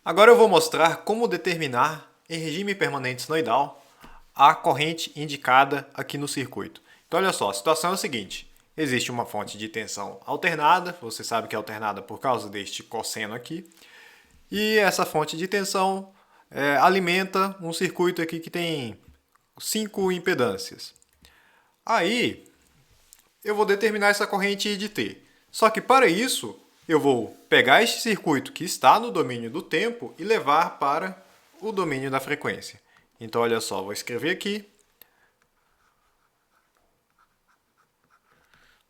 Agora eu vou mostrar como determinar, em regime permanente sinoidal, a corrente indicada aqui no circuito. Então olha só, a situação é a seguinte. Existe uma fonte de tensão alternada, você sabe que é alternada por causa deste cosseno aqui. E essa fonte de tensão alimenta um circuito aqui que tem 5 impedâncias. Aí eu vou determinar essa corrente I de T. Só que para isso, eu vou pegar este circuito que está no domínio do tempo e levar para o domínio da frequência. Então, olha só, vou escrever aqui.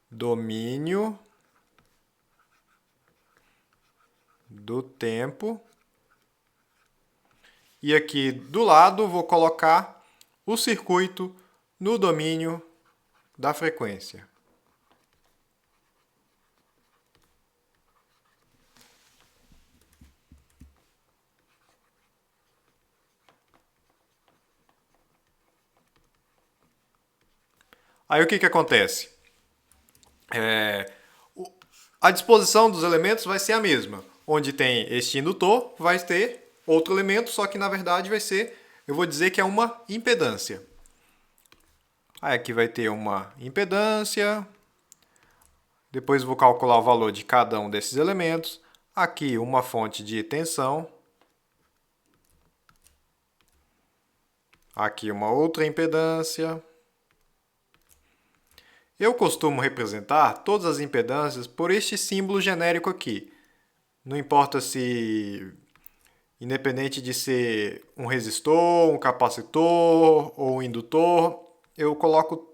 Domínio do tempo. E aqui do lado vou colocar o circuito no domínio da frequência. Aí o que acontece? A disposição dos elementos vai ser a mesma. Onde tem este indutor, vai ter outro elemento, só que na verdade vai ser, eu vou dizer que é uma impedância. Aí aqui vai ter uma impedância. Depois vou calcular o valor de cada um desses elementos. Aqui uma fonte de tensão. Aqui uma outra impedância. Eu costumo representar todas as impedâncias por este símbolo genérico aqui. Não importa se, independente de ser um resistor, um capacitor ou um indutor, eu coloco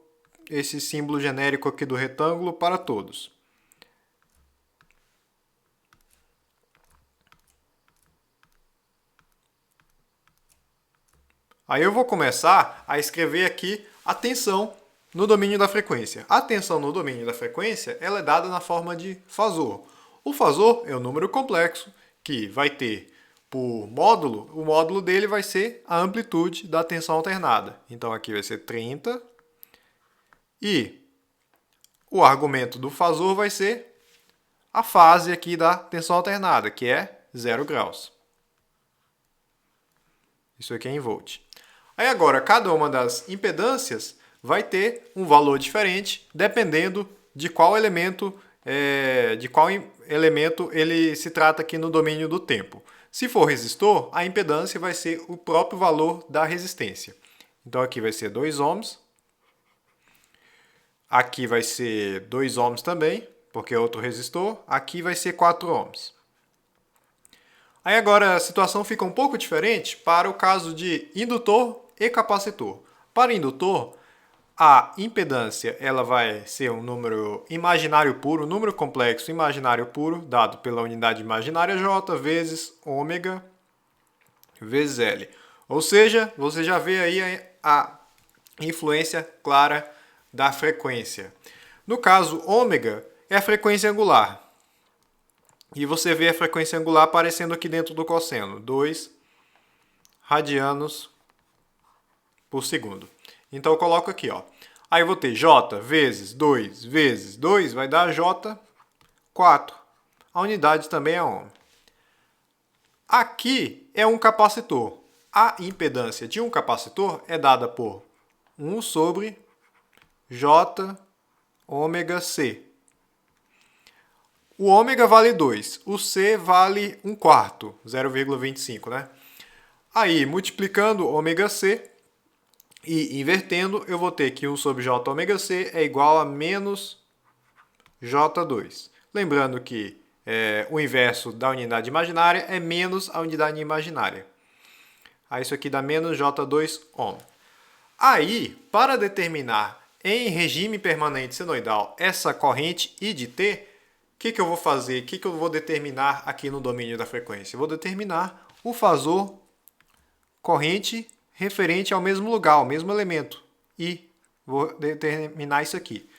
esse símbolo genérico aqui do retângulo para todos. Aí eu vou começar a escrever aqui a tensão no domínio da frequência. A tensão no domínio da frequência ela é dada na forma de fasor. O fasor é um número complexo que vai ter por módulo, o módulo dele vai ser a amplitude da tensão alternada. Então aqui vai ser 30 e o argumento do fasor vai ser a fase aqui da tensão alternada, que é 0 graus. Isso aqui é em volt. Aí agora, cada uma das impedâncias vai ter um valor diferente, dependendo de qual elemento ele se trata aqui no domínio do tempo. Se for resistor, a impedância vai ser o próprio valor da resistência. Então aqui vai ser 2 ohms. Aqui vai ser 2 ohms também, porque é outro resistor. Aqui vai ser 4 ohms. Aí agora a situação fica um pouco diferente para o caso de indutor e capacitor. Para indutor, a impedância ela vai ser um número imaginário puro, um número complexo imaginário puro, dado pela unidade imaginária J vezes ômega vezes L. Ou seja, você já vê aí a influência clara da frequência. No caso, ômega é a frequência angular. E você vê a frequência angular aparecendo aqui dentro do cosseno, 2 radianos por segundo. Então eu coloco aqui, ó. Aí eu vou ter J vezes 2 vai dar J 4. A unidade também é ohm. Aqui é um capacitor. A impedância de um capacitor é dada por 1 sobre J ômega C. O ômega vale 2, o C vale 1 quarto, 0,25, né? Aí, multiplicando ômega C e invertendo, eu vou ter que 1 sobre J ômega C é igual a menos J2. Lembrando que o inverso da unidade imaginária é menos a unidade imaginária. Aí isso aqui dá menos J2 ohm. Aí, para determinar em regime permanente senoidal essa corrente I de T, o que eu vou fazer? O que eu vou determinar aqui no domínio da frequência? Eu vou determinar o fasor corrente referente ao mesmo lugar, ao mesmo elemento. E vou determinar isso aqui.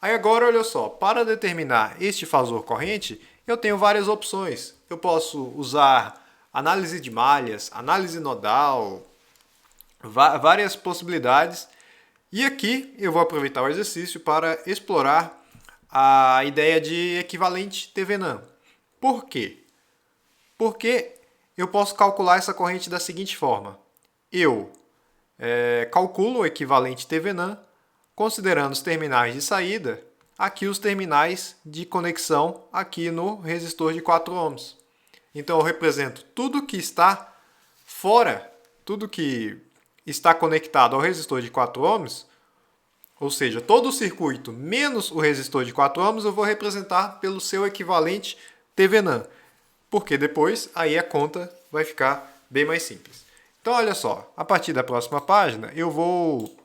Aí agora, olha só, para determinar este fasor corrente, eu tenho várias opções. Eu posso usar análise de malhas, análise nodal, várias possibilidades. E aqui eu vou aproveitar o exercício para explorar a ideia de equivalente TVNAM. Por quê? Porque eu posso calcular essa corrente da seguinte forma. Eu calculo o equivalente TVNAN, considerando os terminais de saída, aqui os terminais de conexão aqui no resistor de 4 ohms. Então eu represento tudo que está fora, tudo que está conectado ao resistor de 4 ohms, ou seja, todo o circuito menos o resistor de 4 ohms, eu vou representar pelo seu equivalente TVNAN. Porque depois aí a conta vai ficar bem mais simples. Então olha só, a partir da próxima página eu vou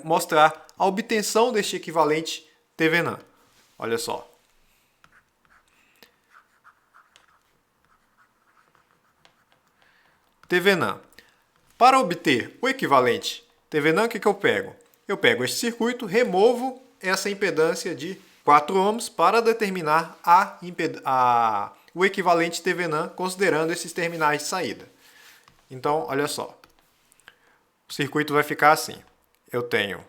mostrar a obtenção deste equivalente TVNAN. Olha só. TVNAN. Para obter o equivalente TVNAN, o que eu pego? Eu pego este circuito, removo essa impedância de 4 ohms para determinar o equivalente TVNAN, considerando esses terminais de saída. Então, olha só. O circuito vai ficar assim. Eu tenho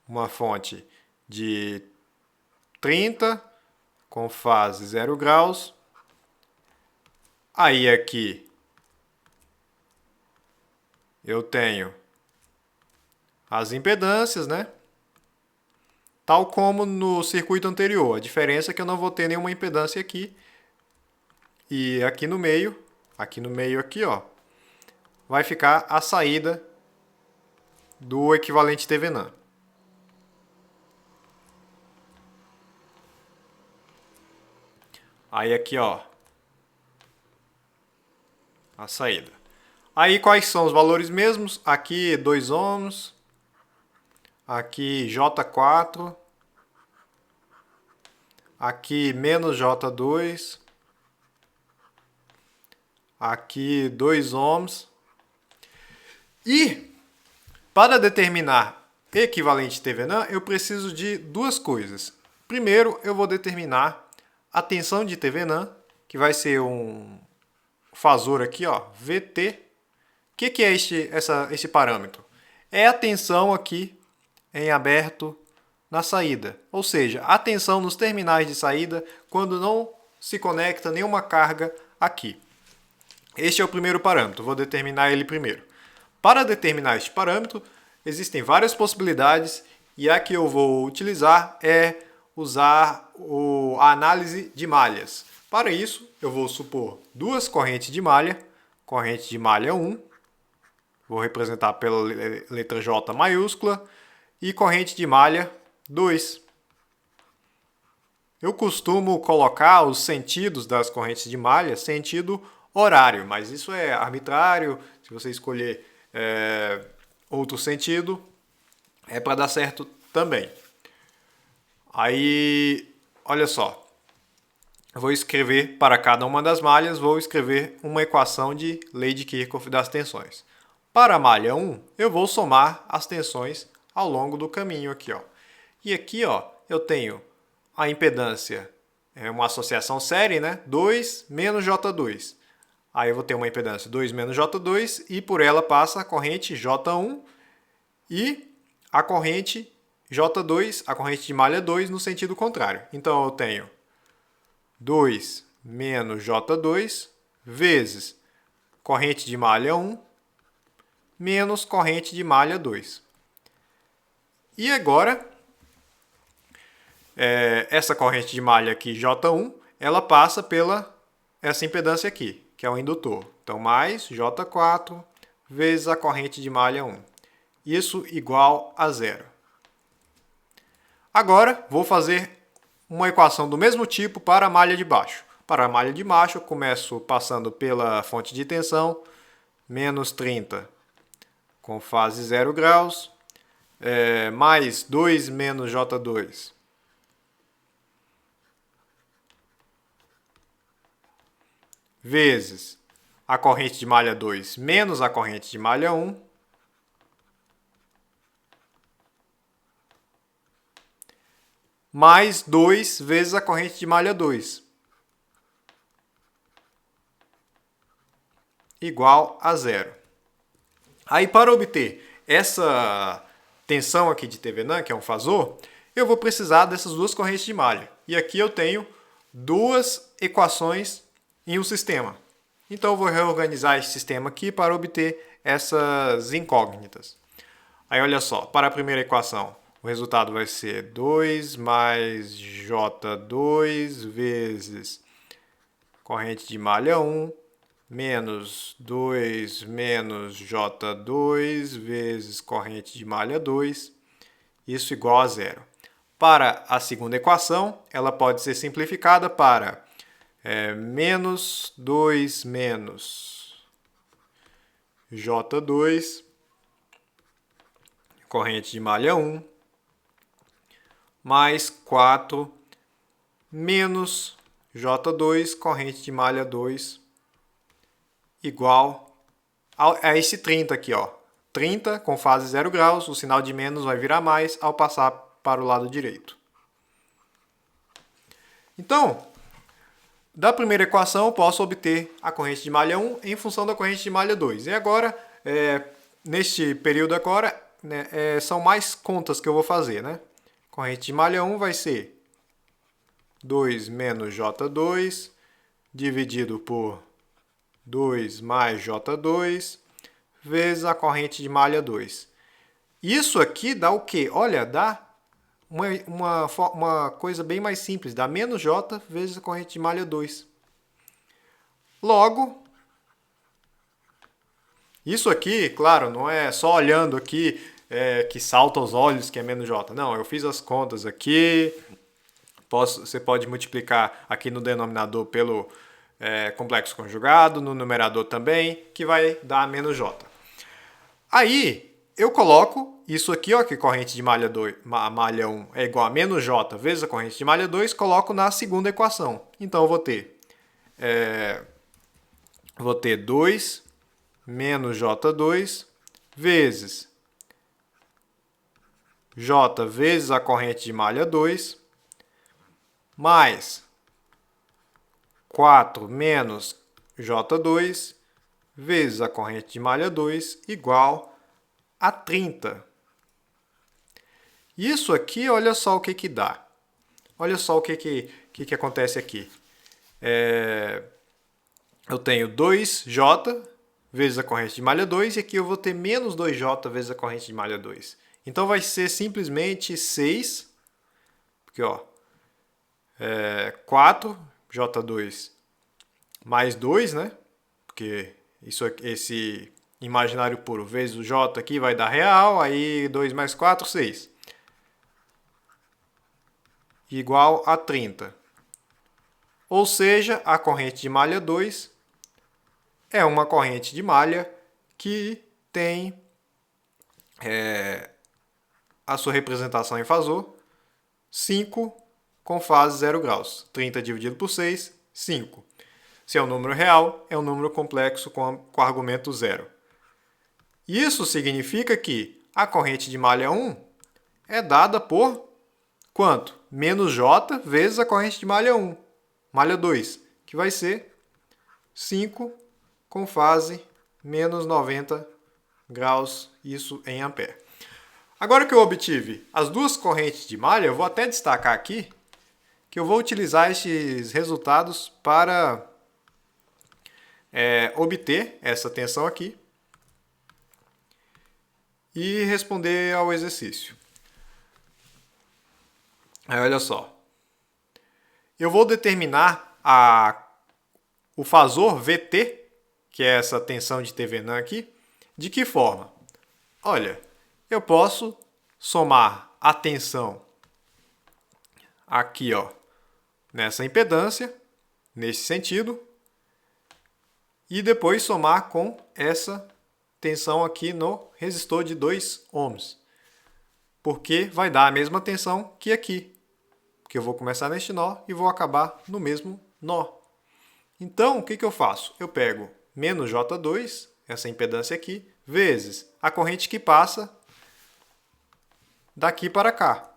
uma fonte de 30 com fase 0 graus. Aí aqui eu tenho as impedâncias, né? Tal como no circuito anterior. A diferença é que eu não vou ter nenhuma impedância aqui. E aqui no meio, aqui, ó, vai ficar a saída do equivalente TVNAN. Aí aqui, ó, a saída. Aí quais são os valores mesmos? Aqui 2 ohms, aqui J4, aqui menos J2, aqui 2 ohms. E para determinar equivalente TVNAN, eu preciso de duas coisas. Primeiro, eu vou determinar a tensão de TVNAN, que vai ser um fasor aqui, ó, VT. O que é esse parâmetro? É a tensão aqui em aberto na saída, ou seja, a tensão nos terminais de saída quando não se conecta nenhuma carga aqui. Este é o primeiro parâmetro, vou determinar ele primeiro. Para determinar este parâmetro, existem várias possibilidades e a que eu vou utilizar é usar a análise de malhas. Para isso, eu vou supor duas correntes de malha. Corrente de malha 1, vou representar pela letra J maiúscula, e corrente de malha 2. Eu costumo colocar os sentidos das correntes de malha, sentido horário, mas isso é arbitrário. Se você escolher outro sentido, é para dar certo também. Aí, olha só. Vou escrever para cada uma das malhas, vou escrever uma equação de lei de Kirchhoff das tensões. Para a malha 1, eu vou somar as tensões ao longo do caminho aqui, ó. E aqui, ó, eu tenho a impedância, uma associação série, né? 2 menos J2. Aí eu vou ter uma impedância 2 menos J2 e por ela passa a corrente J1 e a corrente J2, a corrente de malha 2 no sentido contrário. Então eu tenho 2 menos J2 vezes corrente de malha 1 menos corrente de malha 2. E agora, essa corrente de malha aqui, J1, ela passa pela essa impedância aqui, que é o indutor. Então, mais J4 vezes a corrente de malha 1. Isso igual a zero. Agora, vou fazer uma equação do mesmo tipo para a malha de baixo. Para a malha de baixo, eu começo passando pela fonte de tensão, menos 30 com fase 0 graus, mais 2 menos J2. Vezes a corrente de malha 2 menos a corrente de malha 1. Mais 2 vezes a corrente de malha 2. Igual a zero. Aí, para obter essa tensão aqui de TVNAN, que é um fasor, eu vou precisar dessas duas correntes de malha. E aqui eu tenho duas equações em um sistema. Então eu vou reorganizar esse sistema aqui para obter essas incógnitas. Aí olha só, para a primeira equação, o resultado vai ser 2 mais J2 vezes corrente de malha 1 menos 2 menos J2 vezes corrente de malha 2, isso igual a zero. Para a segunda equação, ela pode ser simplificada para menos 2 menos J2, corrente de malha 1, mais 4 menos J2, corrente de malha 2, igual a esse 30 aqui, ó. 30 com fase 0 graus, o sinal de menos vai virar mais ao passar para o lado direito. Então, da primeira equação eu posso obter a corrente de malha 1 em função da corrente de malha 2. E agora, neste período agora, né, são mais contas que eu vou fazer, né? Corrente de malha 1 vai ser 2 menos J2 dividido por 2 mais J2 vezes a corrente de malha 2. Isso aqui dá o quê? Olha, dá uma coisa bem mais simples. Dá menos J vezes a corrente de malha 2. Logo, isso aqui, claro, não é só olhando aqui que salta aos olhos que é menos J. Não, eu fiz as contas aqui. Você pode multiplicar aqui no denominador pelo complexo conjugado, no numerador também, que vai dar menos J. Aí, eu coloco isso aqui, ó, que corrente de malha 1 é igual a menos J vezes a corrente de malha 2, coloco na segunda equação. Então, eu vou ter 2 menos J2 vezes J vezes a corrente de malha 2, mais 4 menos J2 vezes a corrente de malha 2 igual a 30. Isso aqui, olha só o que dá. Olha só o que acontece aqui. Eu tenho 2J vezes a corrente de malha 2 e aqui eu vou ter menos 2J vezes a corrente de malha 2. Então vai ser simplesmente 6, porque ó, 4J2 mais 2, né? Porque esse imaginário puro vezes o J aqui vai dar real, aí 2 mais 4, 6. Igual a 30. Ou seja, a corrente de malha 2 é uma corrente de malha que tem a sua representação em fasor 5 com fase 0 graus. 30 dividido por 6, 5. Se é um número real, é um número complexo com argumento zero. Isso significa que a corrente de malha 1 é dada por quanto? Menos J vezes a corrente de malha 1, malha 2, que vai ser 5 com fase menos 90 graus, isso em ampere. Agora que eu obtive as duas correntes de malha, eu vou até destacar aqui que eu vou utilizar estes resultados para obter essa tensão aqui e responder ao exercício. Aí olha só, eu vou determinar o fasor VT, que é essa tensão de Thevenin aqui, de que forma? Olha, eu posso somar a tensão aqui, ó, nessa impedância, nesse sentido, e depois somar com essa tensão aqui no resistor de 2 ohms, porque vai dar a mesma tensão que aqui, porque eu vou começar neste nó e vou acabar no mesmo nó. Então, o que eu faço? Eu pego menos J2, essa impedância aqui, vezes a corrente que passa daqui para cá,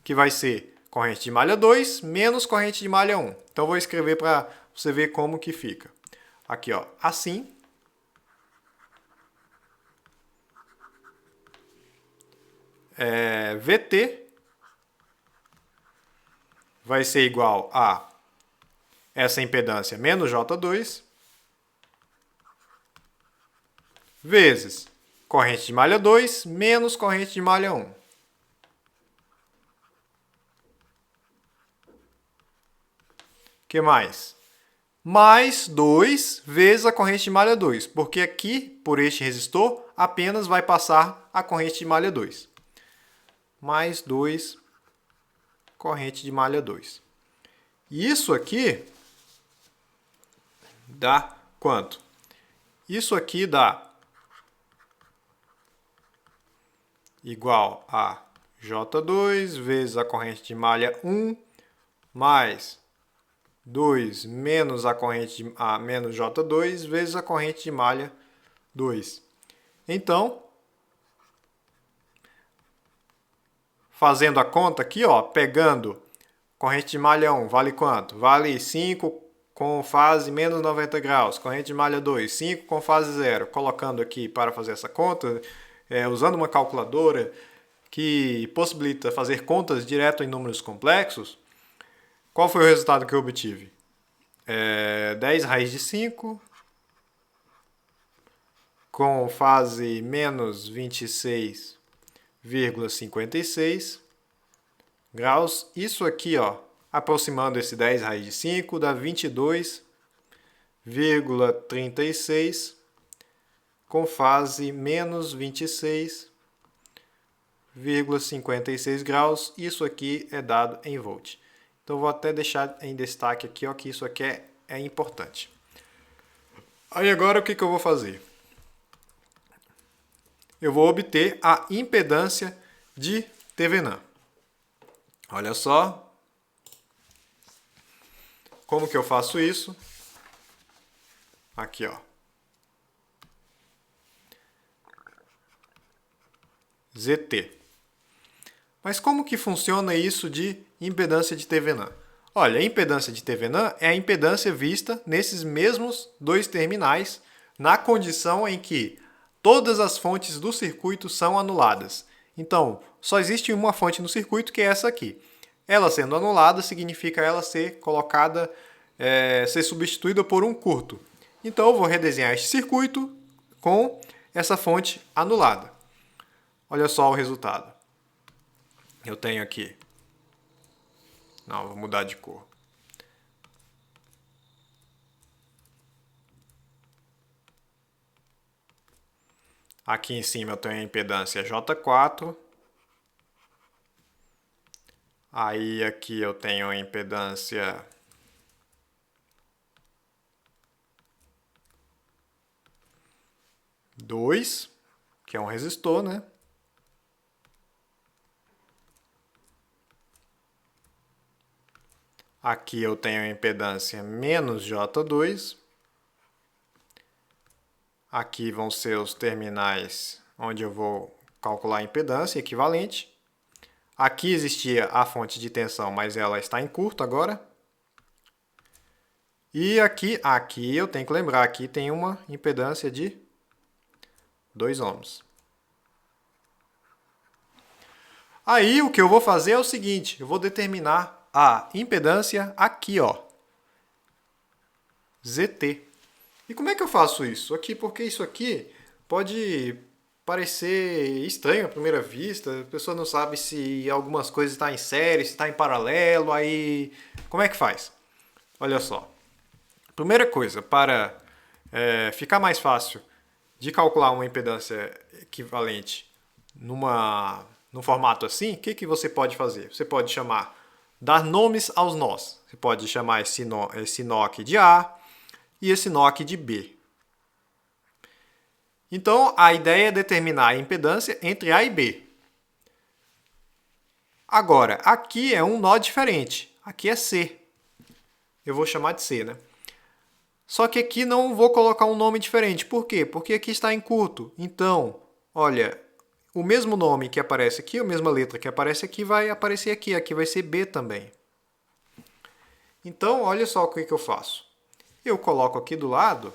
que vai ser corrente de malha 2 menos corrente de malha 1. Então, eu vou escrever para você ver como que fica. Aqui, ó, assim. VT vai ser igual a essa impedância menos J2 vezes corrente de malha 2 menos corrente de malha 1. O que mais? Mais 2 vezes a corrente de malha 2, porque aqui, por este resistor, apenas vai passar a corrente de malha 2. Mais 2, corrente de malha 2. E isso aqui dá quanto? Isso aqui dá igual a J2 vezes a corrente de malha 1 mais 2 menos a corrente de, menos J2 vezes a corrente de malha 2. Então, fazendo a conta aqui, ó, pegando corrente de malha 1, vale quanto? Vale 5 com fase menos 90 graus. Corrente de malha 2, 5 com fase 0. Colocando aqui para fazer essa conta, usando uma calculadora que possibilita fazer contas direto em números complexos, qual foi o resultado que eu obtive? 10 raiz de 5 com fase menos 26,56 graus. Isso aqui, ó, aproximando esse 10 raiz de 5, dá 22,36 com fase menos 26,56 graus. Isso aqui é dado em volt. Então, vou até deixar em destaque aqui, ó, que isso aqui é importante. Aí agora o que eu vou fazer? Eu vou obter a impedância de Thevenin. Olha só como que eu faço isso. Aqui, ó. ZT. Mas como que funciona isso de impedância de Thevenin? Olha, a impedância de Thevenin é a impedância vista nesses mesmos dois terminais, na condição em que todas as fontes do circuito são anuladas. Então, só existe uma fonte no circuito, que é essa aqui. Ela sendo anulada, significa ela ser colocada, ser substituída por um curto. Então, eu vou redesenhar este circuito com essa fonte anulada. Olha só o resultado. Eu tenho aqui. Não, vou mudar de cor. Aqui em cima eu tenho a impedância J4. Aí aqui eu tenho a impedância dois, que é um resistor, né? Aqui eu tenho a impedância menos J2. Aqui vão ser os terminais onde eu vou calcular a impedância equivalente. Aqui existia a fonte de tensão, mas ela está em curto agora. E aqui eu tenho que lembrar, aqui tem uma impedância de 2 ohms. Aí o que eu vou fazer é o seguinte, eu vou determinar a impedância aqui, ó, ZT. E como é que eu faço isso? Aqui, porque isso aqui pode parecer estranho à primeira vista, a pessoa não sabe se algumas coisas estão em série, se está em paralelo, aí como é que faz? Olha só. Primeira coisa, para ficar mais fácil de calcular uma impedância equivalente num formato assim, o que você pode fazer? Você pode dar nomes aos nós. Você pode chamar esse nó aqui de A e esse nó aqui de B. Então, a ideia é determinar a impedância entre A e B. Agora, aqui é um nó diferente. Aqui é C. Eu vou chamar de C, né? Só que aqui não vou colocar um nome diferente. Por quê? Porque aqui está em curto. Então, olha, o mesmo nome que aparece aqui, a mesma letra que aparece aqui, vai aparecer aqui. Aqui vai ser B também. Então, olha só o que eu faço. Eu coloco aqui do lado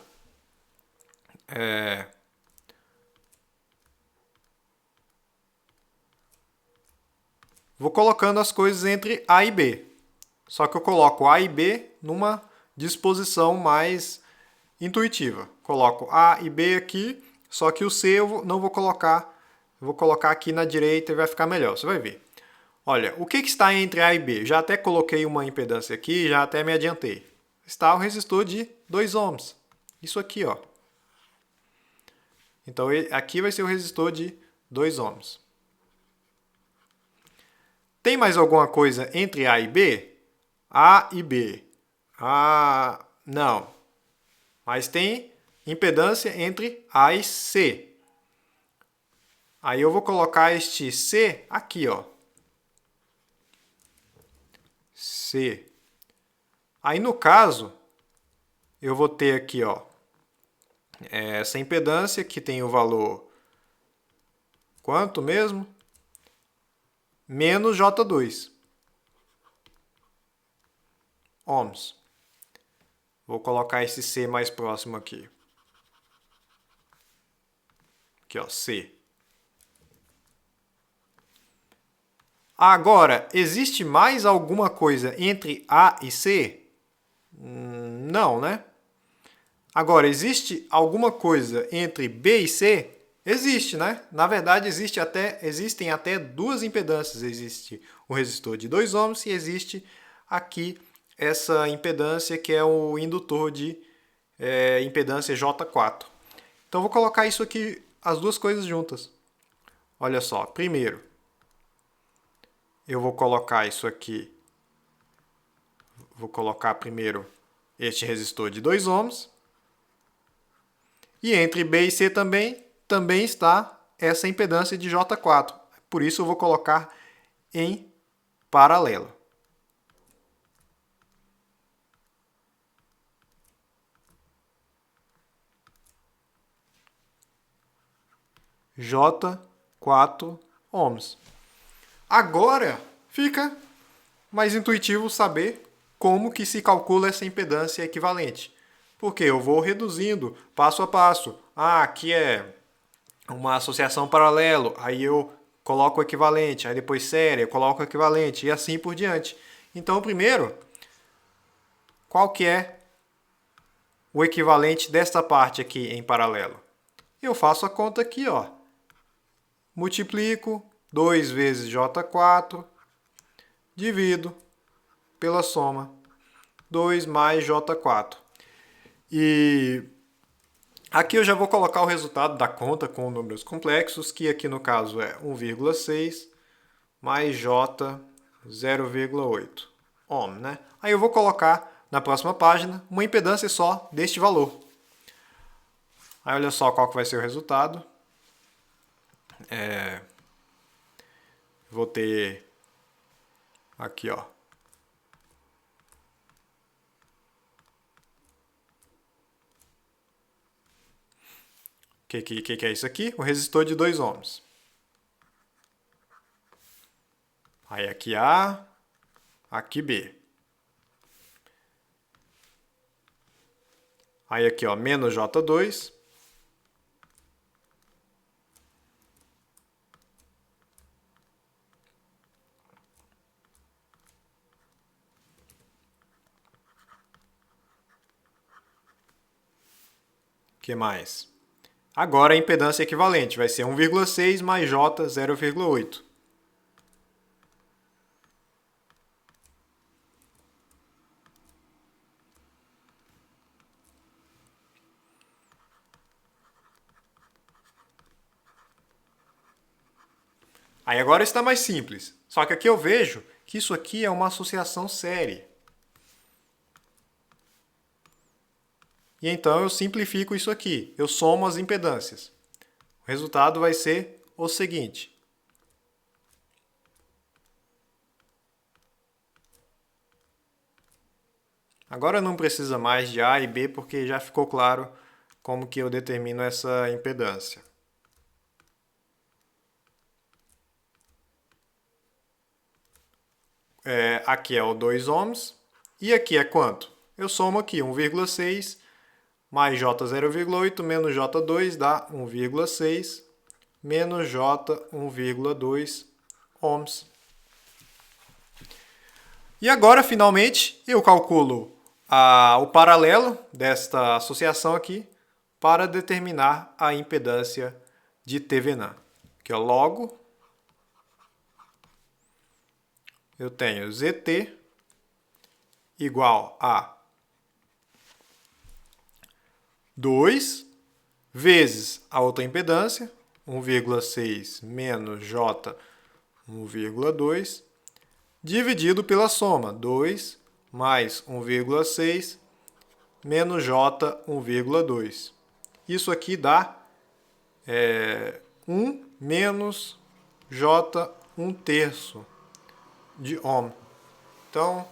vou colocando as coisas entre A e B. Só que eu coloco A e B numa disposição mais intuitiva. Coloco A e B aqui, só que o C eu não vou colocar, eu vou colocar aqui na direita e vai ficar melhor, você vai ver. Olha, o que está entre A e B? Já até coloquei uma impedância aqui, já até me adiantei. Está o resistor de 2 ohms. Isso aqui, ó. Então aqui vai ser o resistor de 2 ohms. Tem mais alguma coisa entre A e B? A e B. Ah, não. Mas tem impedância entre A e C. Aí eu vou colocar este C aqui, ó. C. Aí no caso, eu vou ter aqui, ó, essa impedância que tem o valor quanto mesmo? Menos J2 ohms. Vou colocar esse C mais próximo aqui. Aqui, ó, C. Agora, existe mais alguma coisa entre A e C? Não, né? Agora, existe alguma coisa entre B e C? Existe, né? Na verdade, existem até duas impedâncias. Existe o resistor de 2 ohms e existe aqui essa impedância que é o indutor de impedância J4. Então, vou colocar isso aqui, as duas coisas juntas. Olha só, primeiro, eu vou colocar isso aqui. Vou colocar primeiro este resistor de 2 ohms. E entre B e C também está essa impedância de J4. Por isso eu vou colocar em paralelo. J4 ohms. Agora fica mais intuitivo saber como que se calcula essa impedância equivalente. Porque eu vou reduzindo passo a passo. Ah, aqui é uma associação paralelo, aí eu coloco o equivalente, aí depois série, eu coloco o equivalente e assim por diante. Então, primeiro, qual que é o equivalente desta parte aqui em paralelo? Eu faço a conta aqui, ó. Multiplico 2 vezes J4, divido pela soma 2 mais J4. E aqui eu já vou colocar o resultado da conta com números complexos, que aqui no caso é 1,6 mais J 0,8 ohm, né? Aí eu vou colocar na próxima página uma impedância só deste valor. Aí olha só qual que vai ser o resultado. Vou ter aqui, ó. O que é isso aqui? O resistor de 2 ohms. Aí aqui A, aqui B. Aí aqui, ó, menos J2. O que mais? Agora a impedância equivalente vai ser 1,6 mais J 0,8. Aí agora está mais simples. Só que aqui eu vejo que isso aqui é uma associação série. E então eu simplifico isso aqui. Eu somo as impedâncias. O resultado vai ser o seguinte. Agora não precisa mais de A e B porque já ficou claro como que eu determino essa impedância. Aqui é o 2 ohms. E aqui é quanto? Eu somo aqui 1,6 mais J 0,8 menos J2 dá 1,6 menos J 1,2 ohms. E agora, finalmente, eu calculo o paralelo desta associação aqui para determinar a impedância de Thevenin. Aqui, ó, logo, eu tenho ZT igual a 2 vezes a outra impedância, 1,6 menos J 1,2, dividido pela soma, 2 mais 1,6 menos J 1,2. Isso aqui dá 1 menos J 1/3 de ohm. Então,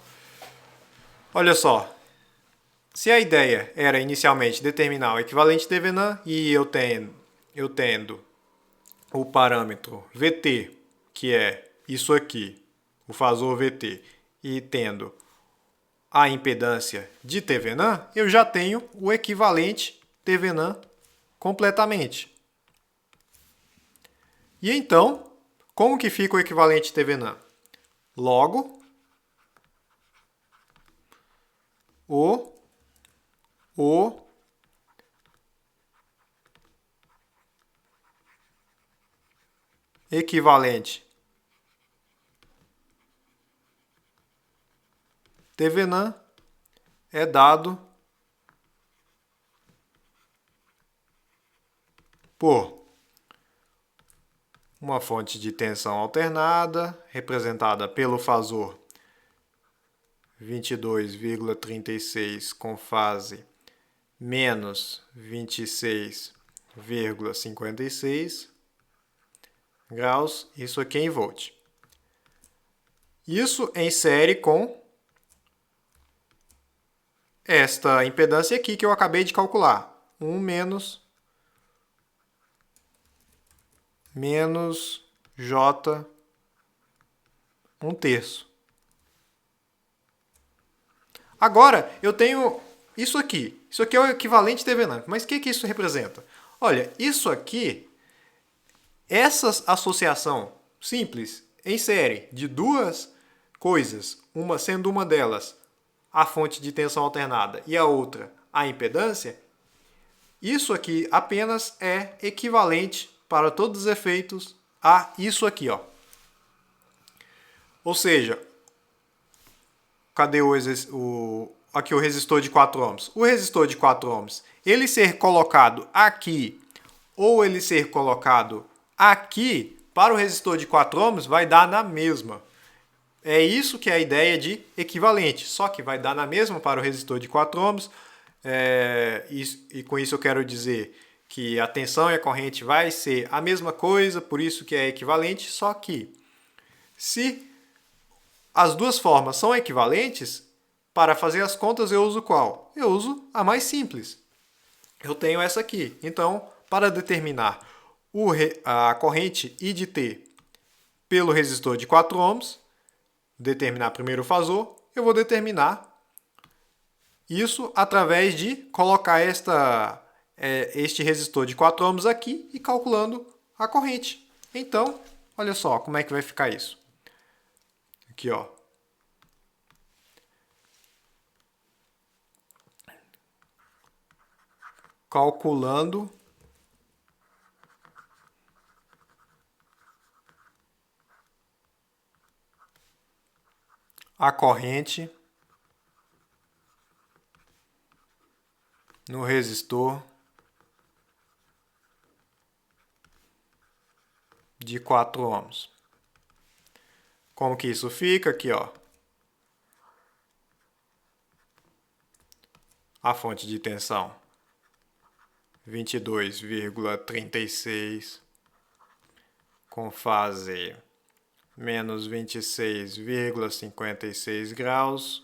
olha só. Se a ideia era inicialmente determinar o equivalente Thevenin e eu tendo o parâmetro VT, que é isso aqui, o fasor VT, e tendo a impedância de Thevenin, eu já tenho o equivalente Thevenin completamente. E então, como que fica o equivalente Thevenin? Logo, o equivalente Thevenin é dado por uma fonte de tensão alternada, representada pelo fasor 22,36 com fase menos 26,56 graus, isso aqui é em volt. Isso em série com esta impedância aqui que eu acabei de calcular, 1 menos J 1/3. Agora, eu tenho isso aqui. Isso aqui é o equivalente Thevenin. Mas o que isso representa? Olha, isso aqui, essa associação simples, em série, de duas coisas, sendo uma delas a fonte de tensão alternada e a outra a impedância, isso aqui apenas é equivalente para todos os efeitos a isso aqui, ó. Ou seja, cadê aqui o resistor de 4 ohms? O resistor de 4 ohms, ele ser colocado aqui ou ele ser colocado aqui, para o resistor de 4 ohms vai dar na mesma. É isso que é a ideia de equivalente, só que vai dar na mesma para o resistor de 4 ohms, e com isso eu quero dizer que a tensão e a corrente vai ser a mesma coisa, por isso que é equivalente, só que se as duas formas são equivalentes, para fazer as contas eu uso qual? Eu uso a mais simples. Eu tenho essa aqui. Então, para determinar a corrente I de T pelo resistor de 4 ohms, determinar primeiro o fasor, eu vou determinar isso através de colocar este resistor de 4 ohms aqui e calculando a corrente. Então, olha só como é que vai ficar isso. Aqui, ó. Calculando a corrente no resistor de 4 ohms. Como que isso fica? Aqui, ó. A fonte de tensão 22,36 com fase menos 26,56 graus,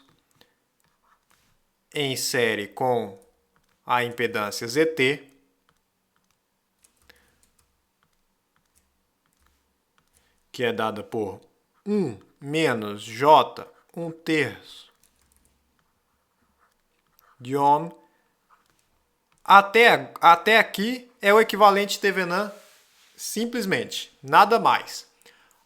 em série com a impedância ZT, que é dada por 1 menos J 1/3 de ohm. Até aqui é o equivalente Thevenin simplesmente, nada mais.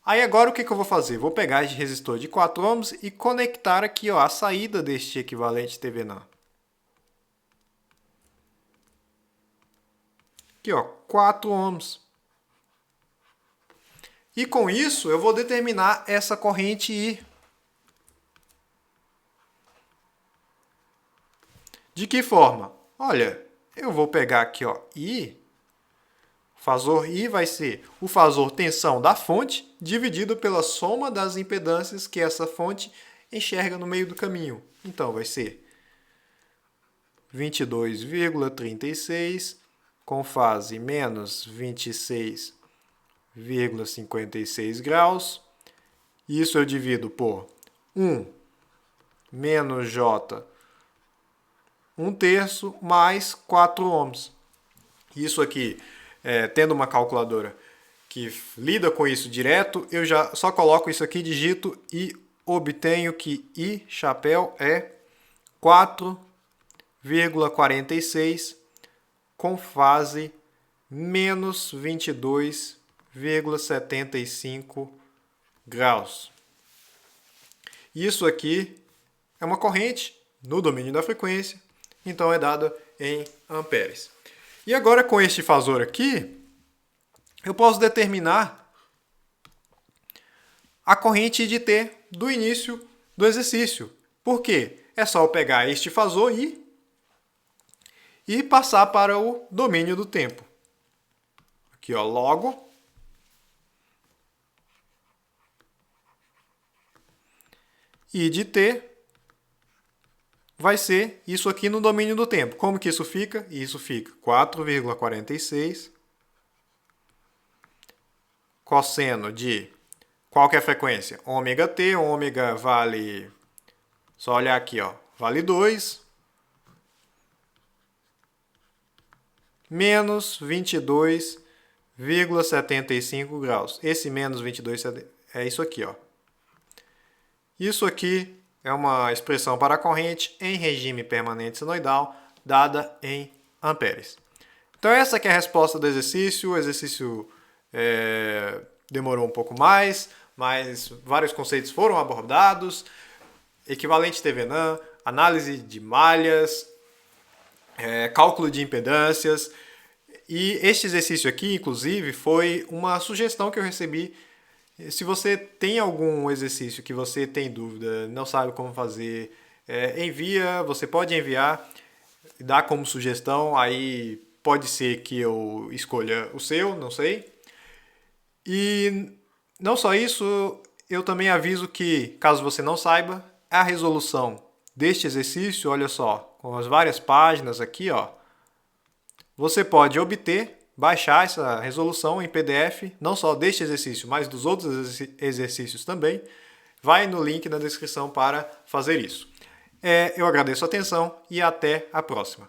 Aí agora o que eu vou fazer? Vou pegar esse resistor de 4 ohms e conectar aqui, ó, a saída deste equivalente TVNAN. Aqui, ó, 4 ohms. E com isso eu vou determinar essa corrente I. De que forma? Olha, eu vou pegar aqui, ó, I. O fasor I vai ser o fasor tensão da fonte dividido pela soma das impedâncias que essa fonte enxerga no meio do caminho. Então, vai ser 22,36 com fase menos 26,56 graus. Isso eu divido por 1 menos J 1/3 mais 4 ohms. Isso aqui, tendo uma calculadora que lida com isso direto, eu já só coloco isso aqui, digito e obtenho que I chapéu é 4,46 com fase menos 22,75 graus. Isso aqui é uma corrente no domínio da frequência, então é dada em amperes. E agora com este fasor aqui, eu posso determinar a corrente de T do início do exercício. Por quê? É só eu pegar este fasor e passar para o domínio do tempo. Aqui, ó, logo I de T vai ser isso aqui no domínio do tempo. Como que isso fica? Isso fica 4,46 cosseno de qual que é a frequência? Ômega T, ômega vale, só olhar aqui, ó, vale 2, menos 22,75 graus. Esse menos 22 é isso aqui, ó. Isso aqui é uma expressão para a corrente em regime permanente senoidal, dada em amperes. Então essa aqui é a resposta do exercício. O exercício demorou um pouco mais, mas vários conceitos foram abordados. Equivalente TVNAN, análise de malhas, cálculo de impedâncias. E este exercício aqui, inclusive, foi uma sugestão que eu recebi. Se você tem algum exercício que você tem dúvida, não sabe como fazer, você pode enviar, dá como sugestão, aí pode ser que eu escolha o seu, não sei. E não só isso, eu também aviso que, caso você não saiba, a resolução deste exercício, olha só, com as várias páginas aqui, ó, você pode baixar essa resolução em PDF, não só deste exercício, mas dos outros exercícios também. Vai no link na descrição para fazer isso. Eu agradeço a atenção e até a próxima.